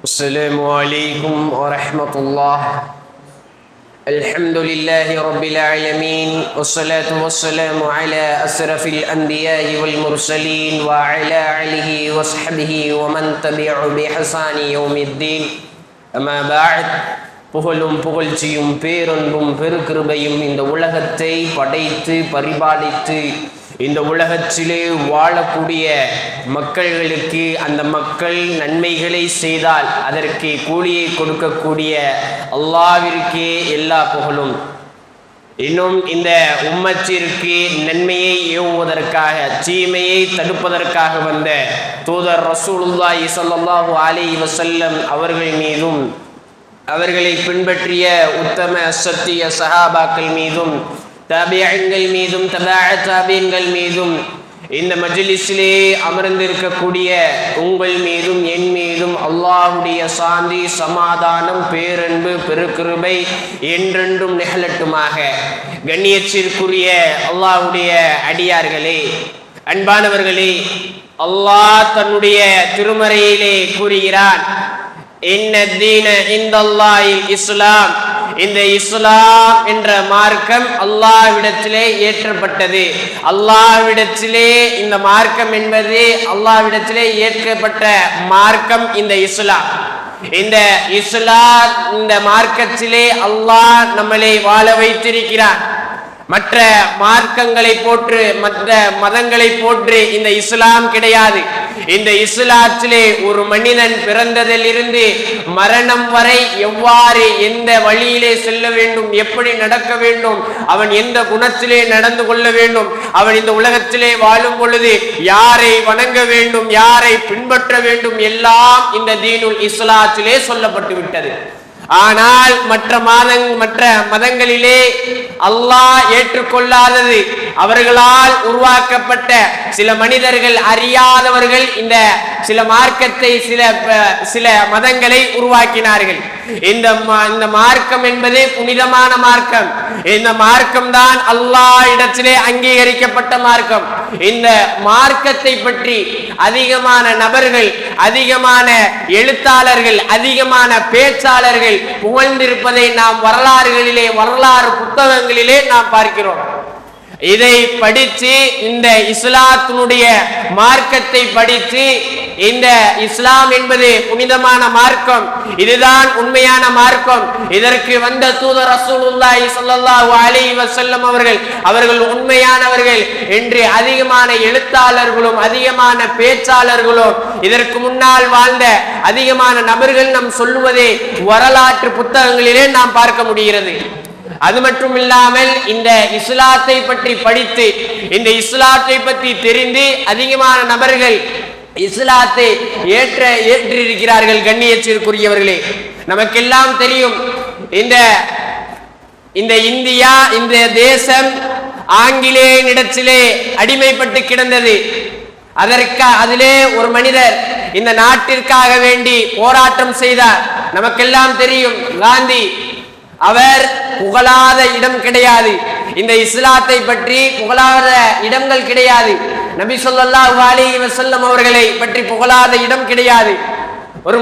السلام عليكم ورحمة الله. الحمد لله رب العالمين، والصلاة والسلام على أشرف الأنبياء والمرسلين وعلى آله وصحبه ومن تبع بإحسان يوم الدين. أما بعد. புகழும் புகழ்ச்சியும் பேரன்பும் பெருகிருபையும் இந்த உலகத்தை படைத்து பரிபாலித்து இந்த உலகத்திலே வாழக்கூடிய மக்கள்களுக்கு அந்த மக்கள் நன்மைகளை செய்தால் அதற்கு கூலியை கொடுக்கக்கூடிய அல்லாஹ்விற்கே எல்லா புகழும். இன்னும் இந்த உம்மத்திற்கு நன்மையை ஏவுவதற்காக தீமையை தடுப்பதற்காக வந்த தூதர் ரசூலுல்லாஹி ஸல்லல்லாஹு அலைஹி வஸல்லம் அவர்கள் மீதும் அவர்களை பின்பற்றிய உத்தம சத்திய சஹாபாக்கள் மீதும் தாபியீன்கள் மீதும் தாபியீன்கள் மீதும் இந்த மஜ்லிஸிலே அமர்ந்திருக்கக்கூடிய உங்கள் மீதும் என் மீதும் அல்லாஹ்வுடைய சாந்தி சமாதானம் பேரன்பு பெருகிருபை என்றென்றும் நிகழட்டுமாக. கண்ணியத்திற்குரிய அல்லாஹ்வுடைய அடியார்களே, அன்பானவர்களே, அல்லாஹ் தன்னுடைய திருமறையிலே கூறுகிறான், இன்ன தீன இந்தல்லாஹில் இஸ்லாம். இந்த இஸ்லாம் என்ற மார்க்கம் அல்லாஹ்விடத்திலே ஏற்றப்பட்டது. அல்லாஹ்விடத்திலே இந்த மார்க்கம் என்பது அல்லாஹ்விடத்திலே ஏற்கப்பட்ட மார்க்கம் இந்த இஸ்லாம். இந்த இஸ்லாம் இந்த மார்க்கத்திலே அல்லாஹ் நம்மளை வாழ வைத்திருக்கிறான். மற்ற மார்க்கங்களை போன்று மற்ற மதங்களை போன்று இந்த இஸ்லாம் கிடையாது. இந்த இஸ்லாத்திலே ஒரு மனிதன் பிறந்ததிலிருந்து மரணம் வரை எவ்வாறு எந்த வழியிலே செல்ல வேண்டும், எப்படி நடக்க வேண்டும், அவன் எந்த குணத்திலே நடந்து கொள்ள வேண்டும், அவன் இந்த உலகத்திலே வாழும் பொழுது யாரை வணங்க வேண்டும், யாரை பின்பற்ற வேண்டும், எல்லாம் இந்த தீனுல் இஸ்லாத்திலே சொல்லப்பட்டு விட்டது. ஆனால் மற்ற மதங்களிலே அல்லாஹ் ஏற்றுக்கொள்ளாதது, அவர்களால் உருவாக்கப்பட்ட சில மனிதர்கள் அறியாதவர்கள் இந்த சில மார்க்கத்தை சில மதங்களை உருவாக்கினார்கள். இந்த மார்க்கம் என்பது புனிதமான மார்க்கம். இந்த மார்க்கம் தான் அல்லாஹ் இடத்திலே அங்கீகரிக்கப்பட்ட மார்க்கம். இந்த மார்க்கத்தை பற்றி அதிகமான நபர்கள், அதிகமான எழுத்தாளர்கள், அதிகமான பேச்சாளர்கள் புகழ்ந்திருப்பதை நாம் வரலாறு புத்தகங்களிலே நாம் பார்க்கிறோம். இதை படித்து இந்த இஸ்லாத்தினுடைய மார்க்கத்தை படித்து இந்த இஸ்லாம் என்பது புனிதமான மார்க்கம், இதுதான் உண்மையான மார்க்கம், இதற்கு வந்த தூதர் ரசூலுல்லாஹி ஸல்லல்லாஹு அலைஹி வஸல்லம் அவர்கள் உண்மையானவர்கள் என்று அதிகமான எழுத்தாளர்களும் அதிகமான பேச்சாளர்களும் இதற்கு முன்னால் வாழ்ந்த அதிகமான நபர்கள் நாம் சொல்லுவதை வரலாற்று புத்தகங்களிலே நாம் பார்க்க முடிகிறது. அது மட்டும் இல்லாமல் இந்த இஸ்லாத்தை பற்றி படித்து இந்த இஸ்லாத்தை பற்றி தெரிந்து அதிகமான நபர்கள் இஸ்லாத்தை ஏற்றிருக்கிறார்கள். கண்ணியத்திற்குரியவர்களே, நமக்கெல்லாம் தெரியும், இந்த இந்தியா, இந்த தேசம் ஆங்கிலேயனிடத்திலே அடிமைப்பட்டு கிடந்தது. அதிலே ஒரு மனிதர் இந்த நாட்டிற்காக வேண்டி போராட்டம் செய்தார். நமக்கெல்லாம் தெரியும், காந்தி. அவர் புகழாத இடம் கிடையாது, இந்த இஸ்லாத்தை பற்றி புகழாத இடங்கள் கிடையாது. நபி ஸல்லல்லாஹு அலைஹி வஸல்லம் அவர்களை பற்றி புகழாத இடம் கிடையாது. ஒரு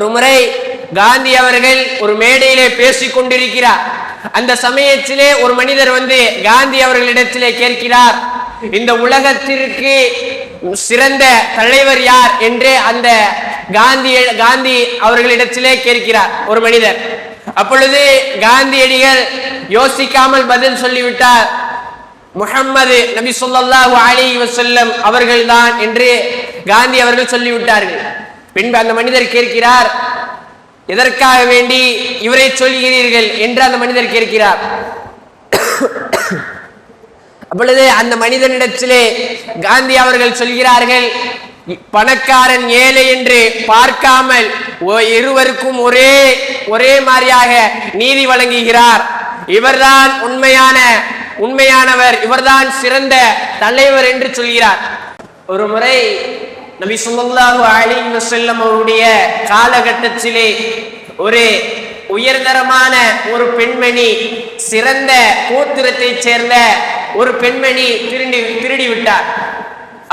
முறை காந்தி அவர்கள் ஒரு மேடையிலே பேசிக் கொண்டிருக்கிறார். அந்த சமயத்திலே ஒரு மனிதர் வந்து காந்தி அவர்களிடத்திலே கேட்கிறார், இந்த உலகத்திற்கு சிறந்த தலைவர் யார் என்று அந்த காந்தி அவர்களிடத்திலே கேட்கிறார் ஒரு மனிதர். அப்பொழுது காந்தியடிகள் யோசிக்காமல் பதில் சொல்லிவிட்டார், முஹம்மது நபி ஸல்லல்லாஹு அலைஹி வஸல்லம் அவர்கள்தான் என்று காந்தி அவர்கள் சொல்லிவிட்டார்கள். பின்பு அந்த மனிதர் கேட்கிறார், எதற்காக வேண்டி இவரை சொல்கிறீர்கள் என்று அந்த மனிதர் கேட்கிறார். அப்பொழுது அந்த மனிதனிடத்திலே காந்தி அவர்கள் சொல்கிறார்கள், பணக்காரன் ஏழை என்று பார்க்காமல் இருவருக்கும் ஒரே மாதிரியாக நீதி வழங்குகிறார். இவர்தான் உண்மையானவர், இவர்தான் சிறந்த தலைவர் என்று சொல்கிறார். ஒரு முறை நபி ஸல்லல்லாஹு அலைஹி வஸல்லம் அவருடைய காலகட்டத்திலே ஒரு உயர்தரமான ஒரு பெண்மணி, சிறந்த கோத்திரத்தை சேர்ந்த ஒரு பெண்மணி திருடி விட்டார்.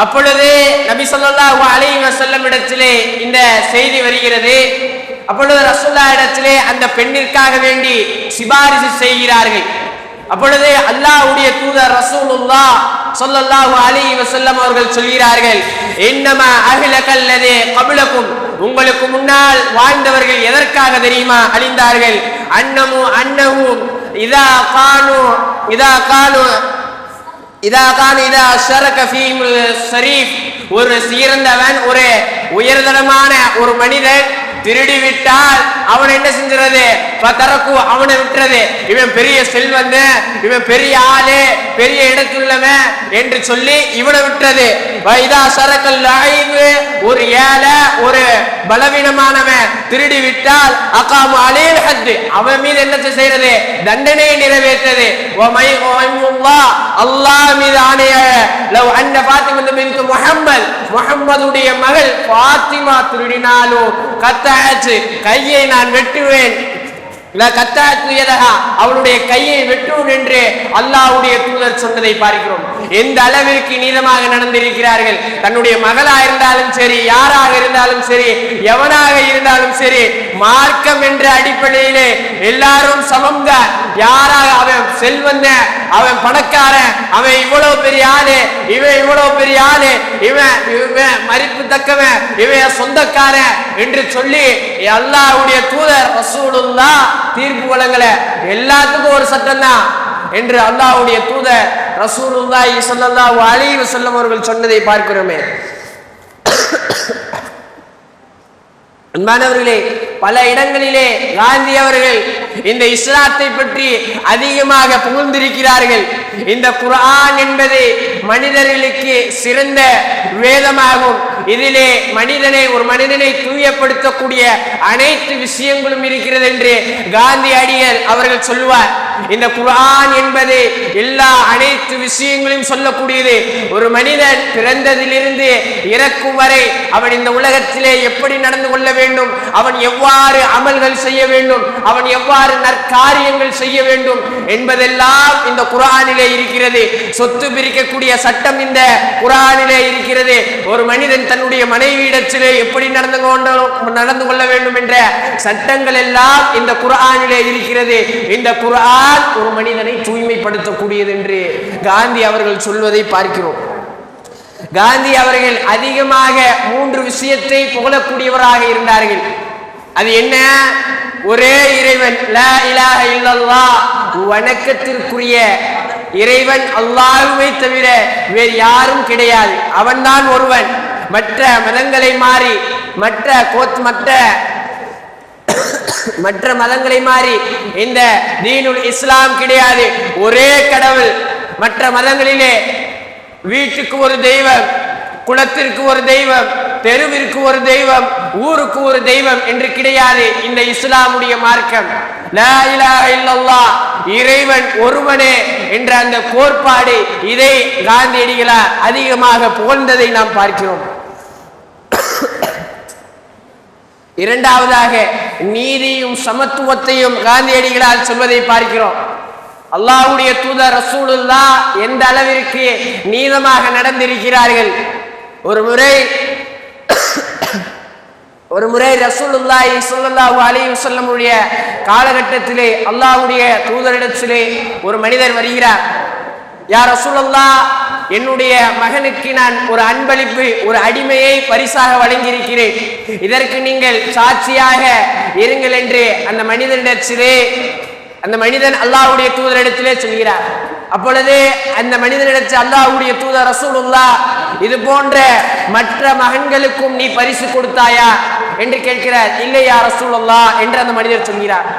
அப்பொழுது நபி ஸல்லல்லாஹு அலைஹி வஸல்லம் இடத்திலே இந்த செய்தி வருகிறது. அப்பொழுது ரசூலுல்லாஹ் இடத்திலே அந்த பெண்ணிற்காக வேண்டி சிபாரிசு செய்கிறார்கள். அப்பொழுது அல்லாஹ்வுடைய தூதர் ரசூலுல்லாஹ் ஸல்லல்லாஹு அலைஹி வஸல்லம் அவர்கள் சொல்கிறார்கள், இன்னமா அஹ்லகல்லதி கப்லகும், உங்களுக்கு முன்னால் வாழ்ந்தவர்கள் எதற்காக தெரியுமா அழிந்தார்கள்? அன்னஹு இதா ஷரக ஃபீல் ஷரீஃப், ஒரு சிறந்தவன், ஒரு உயர்தரமான ஒரு மனிதன் திருடிவிட்டால் அவன் என்ன செஞ்சிறது? அவனை விட்டுறது. இவன் பெரிய செல்வந்தன், இவன் பெரிய ஆளு, பெரிய இடத்துள்ளவன் என்று சொல்லி இவனை விட்டுறது. ஒரு ஏழை, ஒரு பலவீனமானவன் திருடி விட்டால் அகாமு அலைல் ஹத், அவன் மீது என்ன செய்யறது? தண்டனையை நிறைவேற்றது. அல்லாஹ் மீது ஆணையாக, லவ் அன்ன ஃபாத்திமா பின்த் முஹம்மத், முஹம்மதுடைய மகள் ஃபாத்திமா திருடினாலோ கத்தாச்சு, கையை நான் வெட்டுவேன், அவளுடைய கையை வெட்டுவோம் என்று அல்லாஹ்வுடைய தூதர் சொன்னதை பார்க்கிறோம். எந்த அளவிற்கு நீதமாக நடந்திருக்கிறார்கள். தன்னுடைய மகளா இருந்தாலும் சரி, யாராக இருந்தாலும் சரி, எவனாக இருந்தாலும் சரி, மார்க்கம் என்ற அடிப்படையிலே எல்லாரும் சமம்தான். யாராக, அவன் செல்வந்த, அவன் பணக்காரன், அவன் இவ்வளவு பெரிய ஆளு, இவன் இவ்வளவு பெரிய ஆளு, இவன் மதிப்பு தக்கவன், இவன் சொந்தக்காரன் என்று சொல்லி அல்லாஹ்வுடைய தூதர் ரசூலுல்லாஹ் தீர்ப்பு வழங்கல. எல்லாத்துக்கும் ஒரு சட்டம் தான் என்று அல்லாஹ்வுடைய தூதர் ரசூலுல்லாஹி ஸல்லல்லாஹு அலைஹி வஸல்லம் அவர்கள் சொன்னதை பார்க்கிறோமே. அன்பானவர்களே, பல இடங்களிலே காந்தி அவர்கள் இந்த இஸ்லாத்தை பற்றி அதிகமாக புகழ்ந்திருக்கிறார்கள். இந்த குர்ஆன் என்பது மனிதர்களுக்கு சிறந்த வேதமாகும். இதிலே ஒரு மனிதனை தூயப்படுத்தக்கூடிய அனைத்து விஷயங்களும் இருக்கிறது என்று காந்தி அடிகள் அவர்கள் சொல்வார். இந்த குர்ஆன் என்பது அனைத்து விஷயங்களையும் சொல்லக்கூடியது. ஒரு மனிதன் பிறந்ததிலிருந்து இறக்கும் வரை அவன் இந்த உலகத்திலே எப்படி நடந்து கொள்ள வேண்டும், அவன் எவ்வாறு அமல்கள் செய்ய வேண்டும், அவன் எவ்வாறு நற்காரியங்கள் செய்ய வேண்டும் என்பதெல்லாம் இந்த குர்ஆனிலே இருக்கிறது. சொத்து பிரிக்கக்கூடிய சட்டம் இந்த குர்ஆனிலே இருக்கிறது. ஒரு மனிதன் தன்னுடைய மனைவியிடத்திலே எப்படி நடந்து கொள்ள வேண்டும் என்ற சட்டங்கள் எல்லாம் இந்த குர்ஆனிலே இருக்கிறது. இந்த குர்ஆன் ஒரு மனிதனை தூய்மைப்படுத்தக்கூடியது என்று காந்தி அவர்கள் சொல்வதை பார்க்கிறோம். காந்தி அவர்கள் அதிகமாக 3 விஷயத்தை புகழக்கூடியவராக இருந்தார்கள். அது என்ன? ஒரே இறைவன், லா இலாஹ இல்லல்லாஹ், வணக்கத்திற்குரிய இறைவன் அல்லாஹ்வை தவிர வேறு யாரும் கிடையாது, அவன்தான் ஒருவன். மற்ற மதங்களை மாறி, மற்ற மதங்களை மாறி இந்த தீனுல் இஸ்லாம் கிடையாது. ஒரே கடவுள். மற்ற மதங்களிலே வீட்டுக்கு ஒரு தெய்வம், குலத்திற்கு ஒரு தெய்வம், தெருவிற்கு ஒரு தெய்வம், ஊருக்கு ஒரு தெய்வம் என்று கிடையாது இந்த இஸ்லாமுடைய மார்க்கம். லா இலாஹ இல்லல்லாஹ், இறைவன் ஒருவனே என்ற அந்த கோட்பாடு, இதை காந்தியடிகளார் அதிகமாக புகழ்ந்ததை நாம் பார்க்கிறோம். இரண்டாவதாக நீதியும் சமத்துவத்தையும் காந்தியடிகளால் சொல்வதை பார்க்கிறோம். அல்லாஹ்வுடைய தூதர் ரசூலுல்லாஹ் எந்த அளவிற்கு நீதமாக நடந்திருக்கிறார்கள். ஒரு முறை ரசூலுல்லாஹி ஸல்லல்லாஹு அலைஹி வஸல்லம் உடைய காலகட்டத்திலே அல்லாஹ்வுடைய தூதரிடத்திலே ஒரு மனிதர் வருகிறார். யா ரசூலுல்லாஹ், என்னுடைய மகனுக்கு நான் ஒரு அன்பளிப்பு, ஒரு அடிமையை பரிசாக வழங்கியிருக்கிறேன், இதற்கு நீங்கள் சாட்சியாக இருங்கள் என்று அந்த மனிதன் அல்லாஹ்வுடைய தூதரிடத்திலே சொல்கிறார். அப்பொழுது அந்த மனிதனிடத்தில் அல்லாஹ்வுடைய தூதர் ரசூலுல்லாஹ், இது போன்ற மற்ற மகன்களுக்கும் நீ பரிசு கொடுத்தாயா என்று கேட்கிறார். இல்லையா ரசூலுல்லாஹ் என்று அந்த மனிதர் சொல்கிறார்.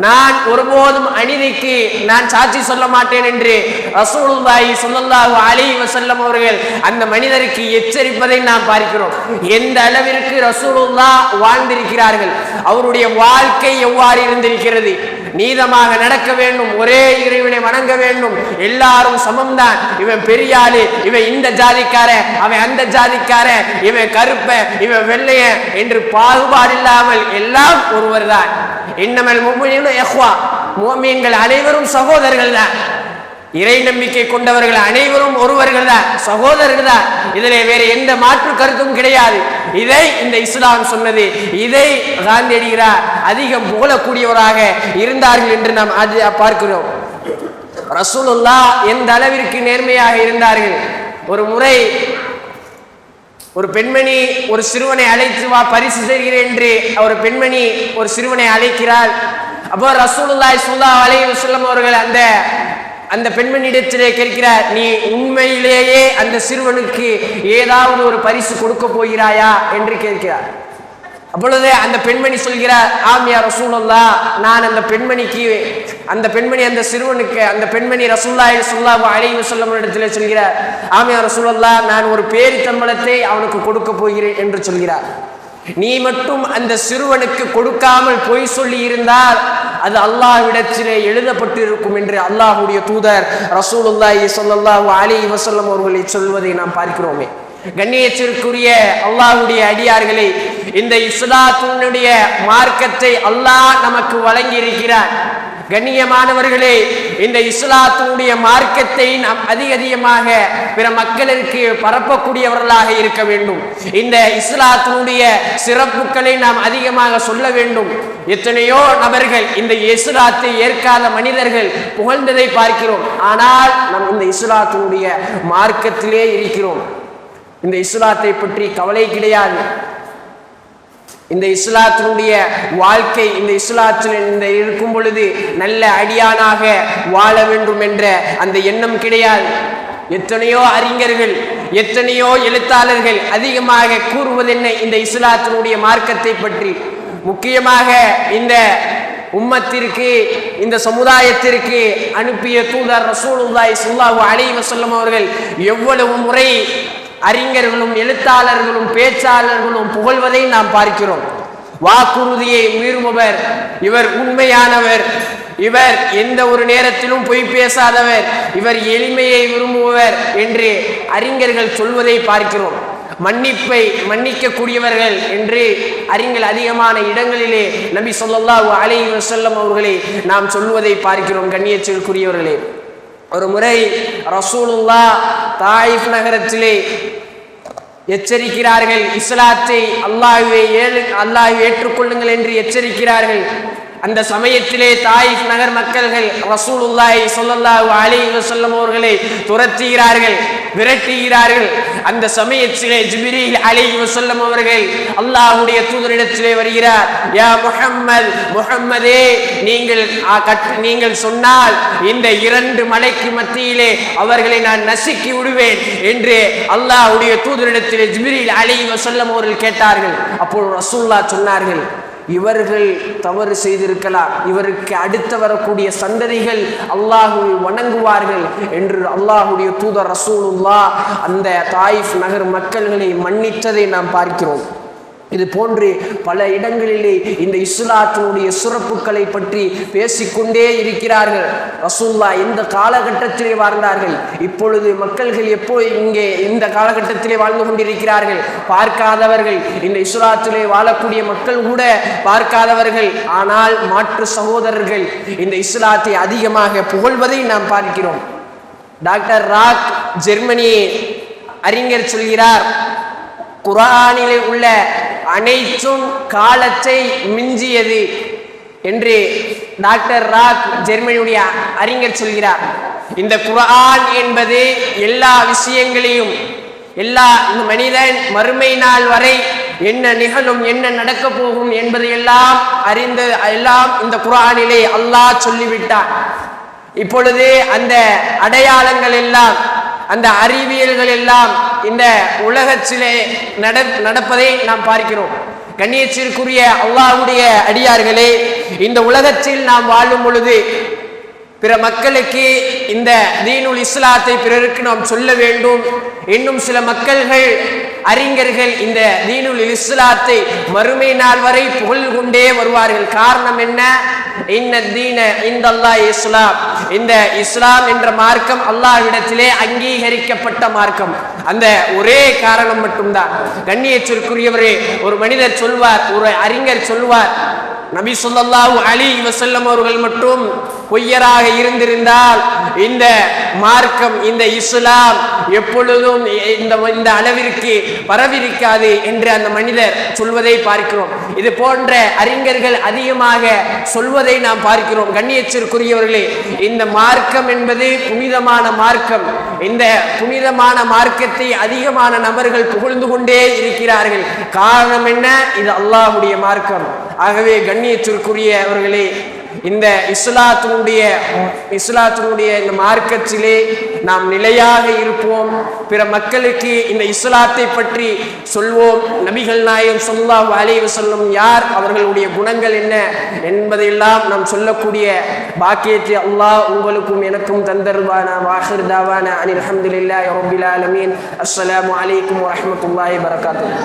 நான் ஒருபோதும் அநீதிக்கு நான் சாட்சி சொல்ல மாட்டேன் என்று ரசூலுல்லாஹி ஸல்லல்லாஹு அலைஹி வஸல்லம் அவர்கள் அந்த மனிதருக்கு எச்சரிப்பதை நாம் பார்க்கிறோம். எந்த அளவிற்கு ரசூலுல்லாஹ் வாழ்ந்திருக்கிறார்கள், அவருடைய வாழ்க்கை எவ்வாறு இருந்திருக்கிறது. நீதமாக நடக்க வேண்டும், ஒரே இறைவனை வணங்க வேண்டும், எல்லாரும் சமம்தான், இவன் பெரிய ஆளு, இவன் இந்த ஜாதிக்காரன், அவன் அந்த ஜாதிக்காரன், இவன் கருப்ப, இவன் வெள்ளைய என்று பாகுபாடு இல்லாமல் எல்லாம் ஒருவர் தான். இன்னமல் முஃமினூன இஹ்வா, முஃமின்கள் அனைவரும் சகோதரர்கள் தான். இறை நம்பிக்கை கொண்டவர்கள் அனைவரும் ஒருவர்கள் தான், சகோதரர்கள் தான். இதிலே வேற எந்த மாற்று கருத்தும் கிடையாது. இதை இந்த இஸ்லாம் சொன்னது. இதை காந்தியடிகளார் அதிகம் புகழக்கூடியவராக இருந்தார்கள் என்று நாம் பார்க்கிறோம். ரசூலுல்லாஹ் எந்த அளவிற்கு நேர்மையாக இருந்தார்கள். ஒரு முறை ஒரு பெண்மணி ஒரு சிறுவனை அழைத்து வா, பரிசு செய்கிறேன் என்று ஒரு பெண்மணி ஒரு சிறுவனை அழைக்கிறார். அப்போ ரசூலுல்லாஹி ஸல்லல்லாஹு அலைஹி வஸல்லம் அவர்கள் அந்த பெண்மணியிடத்திலே கேட்கிறார், நீ உண்மையிலேயே அந்த சிறுவனுக்கு ஏதாவது ஒரு பரிசு கொடுக்க போகிறாயா என்று கேட்கிறார். அப்பொழுது அந்த பெண்மணி சொல்கிறார், ஆம் யா ரசூலுல்லாஹ், நான் அந்த பெண்மணி அந்த சிறுவனுக்கு அந்த பெண்மணி ரசூலுல்லாஹி ஸல்லல்லாஹு அலைஹி வஸல்லம் இடத்திலே சொல்கிறார், ஆம் யா ரசூலுல்லாஹ், நான் ஒரு பேரித்தம்பளத்தை அவனுக்கு கொடுக்க போகிறேன் என்று சொல்கிறார். நீ மட்டும் அந்த சிறுவனுக்கு கொடுக்காமல் பொய் சொல்லி இருந்தால் அது அல்லாஹ்விடத்திலே எழுதப்பட்டு இருக்கும் என்று அல்லாஹ்வுடைய தூதர் ரசூலுல்லாஹி ஸல்லல்லாஹு அலைஹி வஸல்லம் அவர்களை சொல்வதை நாம் பார்க்கிறோமே. கண்ணியத்திற்குரிய அல்லாஹ்வுடைய அடியார்களே, இந்த இஸ்லாத்தினுடைய மார்க்கத்தை அல்லாஹ் நமக்கு வழங்கி இருக்கிறார். கண்ணியமானவர்களே, இந்த இஸ்லாத்தினுடைய மார்க்கத்தை நாம் அதிகமாக பிற மக்களுக்கு பரப்பக்கூடியவர்களாக இருக்க வேண்டும். இந்த இஸ்லாத்தினுடைய சிறப்புகளை நாம் அதிகமாக சொல்ல வேண்டும். எத்தனையோ நபர்கள் இந்த இஸ்லாத்தை ஏற்காத மனிதர்கள் புகழ்ந்ததை பார்க்கிறோம். ஆனால் நாம் இந்த இஸ்லாத்தினுடைய மார்க்கத்திலே இருக்கிறோம். இந்த இஸ்லாத்தை பற்றி கவலை கிடையாது. இந்த இஸ்லாத்தினுடைய வாழ்க்கை, இந்த இஸ்லாத்தில் இருக்கும் பொழுது நல்ல அடியானாக வாழ வேண்டும் என்ற அந்த எண்ணம் கிடையாது. எத்தனையோ அறிஞர்கள், எத்தனையோ எழுத்தாளர்கள் அதிகமாக கூறுவதென்ன இந்த இஸ்லாத்தினுடைய மார்க்கத்தை பற்றி. முக்கியமாக இந்த உம்மத்திற்கு, இந்த சமுதாயத்திற்கு அனுப்பிய தூதர் ரசூலுல்லாஹி ஸல்லல்லாஹு அலைஹி வஸல்லம் அவர்கள் எவ்வளவு முறை அறிஞர்களும் எழுத்தாளர்களும் பேச்சாளர்களும் புகழ்வதை நாம் பார்க்கிறோம். வாக்குறுதியை மீறுபவர், இவர் உண்மையானவர், இவர் எந்த ஒரு நேரத்திலும் பொய் பேசாதவர், இவர் எளிமையை விரும்புபவர் என்று அறிஞர்கள் சொல்வதை பார்க்கிறோம். மன்னிப்பை மன்னிக்கக்கூடியவர்கள் என்று அறிஞர்கள் அதிகமான இடங்களிலே நபி ஸல்லல்லாஹு அலைஹி வஸல்லம் அவர்களை நாம் சொல்வதை பார்க்கிறோம். கண்ணியத்திற்குரியவர்களே, ஒரு முறை ரசூலுல்லாஹ் தாயிஃப் நகரத்திலே எச்சரிக்கிறார்கள். இஸ்லாத்தை அல்லாஹ்வை ஏற்றுக்கொள்ளுங்கள் என்று எச்சரிக்கிறார்கள். அந்த சமயத்திலே தாயிஃப் நகர் மக்கள்கள் ரசூலுல்லாஹி ஸல்லல்லாஹு அலைஹி வஸல்லம் அவர்களை துரத்துகிறார்கள், விரட்டுகிறார்கள். அந்த சமயத்திலே ஜிப்ரீல் அலைஹி வஸல்லம் அவர்கள் அல்லாஹ்வுடைய தூதரிடத்திலே வருகிறார். யா முஹம்மது, முஹம்மதே, நீங்கள் சொன்னால் இந்த இரண்டு மலைக்கு மத்தியிலே அவர்களை நான் நசுக்கி விடுவேன் என்று அல்லாஹ்வுடைய தூதரிடத்திலே ஜிப்ரீல் அலைஹி வஸல்லம் அவர்கள் கேட்டார்கள். அப்போது ரசூலுல்லாஹ் சொன்னார்கள், இவர்கள் தவறு செய்திருக்கலாம், இவருக்கு அடுத்து வரக்கூடிய சந்ததிகள் அல்லாஹுவை வணங்குவார்கள் என்று அல்லாஹுடைய தூதர் ரசூலுல்லாஹ் அந்த தாயிஃப் நகர் மக்கள்களை மன்னித்ததை நாம் பார்க்கிறோம். இது போன்று பல இடங்களிலே இந்த இஸ்லாத்தினுடைய சிறப்புகளை பற்றி பேசிக்கொண்டே இருக்கிறார்கள். ரசூலுல்லாஹ் எந்த காலகட்டத்திலே வாழ்ந்தார்கள், இப்பொழுது மக்கள்கள் இங்கே இந்த காலகட்டத்திலே வாழ்ந்து கொண்டிருக்கிறார்கள். பார்க்காதவர்கள், இந்த இஸ்லாத்திலே வாழக்கூடிய மக்கள் கூட பார்க்காதவர்கள். ஆனால் மாற்று சகோதரர்கள் இந்த இஸ்லாத்தை அதிகமாக புகழ்வதை நாம் பார்க்கிறோம். டாக்டர் ராக், ஜெர்மனி அறிஞர் சொல்கிறார், குர்ஆனிலே உள்ள அனைத்தும் காலத்தை மிஞ்சியது என்று டாக்டர் ராக், ஜெர்மனியுடைய அறிஞர் சொல்கிறார். இந்த குர்ஆன் என்பது எல்லா விஷயங்களையும், எல்லா மனிதன் மறுமை நாள் வரை என்ன நிகழும், என்ன நடக்க போகும் என்பதை எல்லாம் எல்லாம் இந்த குர்ஆனிலே அல்லாஹ் சொல்லிவிட்டான். இப்பொழுது அந்த அடையாளங்கள் எல்லாம், அந்த அறிவியல்கள் எல்லாம் இந்த உலகத்திலே நடப்பதை நாம் பார்க்கிறோம். கண்ணியத்திற்குரிய அல்லாஹ்வுடைய அடியார்களே, இந்த உலகத்தில் நாம் வாழும் பொழுது பிற மக்களுக்கு இந்த தீனுல் இஸ்லாத்தை பிறருக்கு நாம் சொல்ல வேண்டும். இன்னும் சில மக்கள்கள் அறிஞர்கள் இந்த தீனுல் இஸ்லாத்தை மறுமை நாள் வரை புகழ் கொண்டே வருவார்கள். காரணம் என்ன? இன்ன தீன இந்தல்லாஹ் இஸ்லாம், இந்த இஸ்லாம் என்ற மார்க்கம் அல்லாஹ்விடத்திலே அங்கீகரிக்கப்பட்ட மார்க்கம். அந்த ஒரே காரணம் மட்டும்தான். கண்ணியத்திற்குரியவரே, ஒரு மனிதர் சொல்வார், ஒரு அறிஞர் சொல்வார், நபி ஸல்லல்லாஹு அலைஹி வஸல்லம் அவர்கள் மட்டும் பொய்யராக இருந்திருந்தால் இந்த மார்க்கம், இந்த இஸ்லாம் எப்பொழுதும் இந்த அளவிற்கு பரவிருக்காது என்று அந்த மனிதர் சொல்வதை பார்க்கிறோம். இது போன்ற அறிஞர்கள் அதிகமாக சொல்வதை நாம் பார்க்கிறோம். கண்ணியத்திற்குரியவர்களே, இந்த மார்க்கம் என்பது புனிதமான மார்க்கம். இந்த புனிதமான மார்க்கத்தை அதிகமான நபர்கள் புகழ்ந்து கொண்டே இருக்கிறார்கள். காரணம் என்ன? இது அல்லாஹ்வுடைய மார்க்கம். ஆகவே கண்ணியத்திற்குரியவர்களே, இந்த இஸ்லாத்தினுடைய இந்த மார்க்கத்திலே நாம் நிலையாக இருப்போம். பிற மக்களுக்கு இந்த இஸ்லாத்தை பற்றி சொல்வோம். நபிகள் நாயகம் ஸல்லல்லாஹு அலைஹி வஸல்லம் யார், அவர்களுடைய குணங்கள் என்ன என்பதையெல்லாம் நாம் சொல்லக்கூடிய பாக்கியத்தை அல்லாஹ் உங்களுக்கும் எனக்கும் தந்தருவானா. வாஹிர் தாவானா அனில் ஹம்துலில்லாஹி ரப்பில் ஆலமீன். அஸ்ஸலாமு அலைக்கும் வரஹ்மத்துல்லாஹி வபரகாத்துஹு.